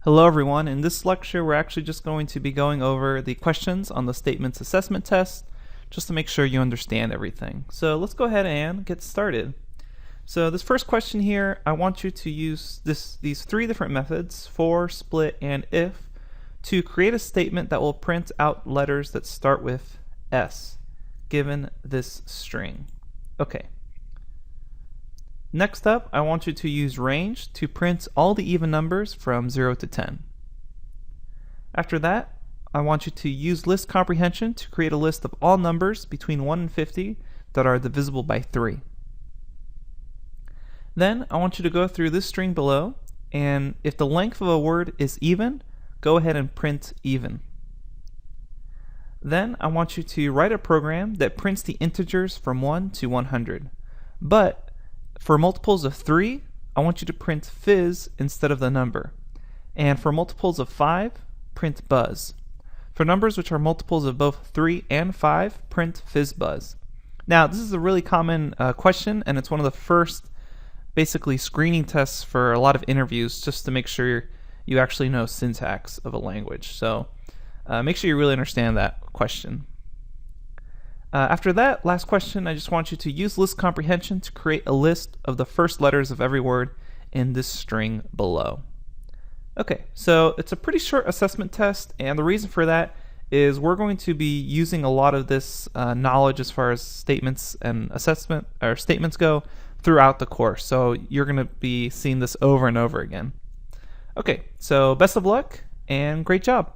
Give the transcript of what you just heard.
Hello everyone. In this lecture we're actually just going to be going over the questions on the statements assessment test just to make sure you understand everything. So let's go ahead and get started. So this first question here, I want you to use these three different methods, for, split, and if, to create a statement that will print out letters that start with S given this string. Okay. Next up, I want you to use range to print all the even numbers from 0 to 10. After that, I want you to use list comprehension to create a list of all numbers between 1 and 50 that are divisible by 3. Then I want you to go through this string below, and if the length of a word is even, go ahead and print even. Then I want you to write a program that prints the integers from 1 to 100. But for multiples of 3, I want you to print fizz instead of the number. And for multiples of 5, print buzz. For numbers which are multiples of both 3 and 5, print fizzbuzz. Now, this is a really common question, and it's one of the first basically screening tests for a lot of interviews just to make sure you actually know syntax of a language. So make sure you really understand that question. After that last question, I just want you to use list comprehension to create a list of the first letters of every word in this string below. Okay, so it's a pretty short assessment test, and the reason for that is we're going to be using a lot of this knowledge as far as statements and assessment or statements go throughout the course. So you're going to be seeing this over and over again. Okay, so best of luck and great job.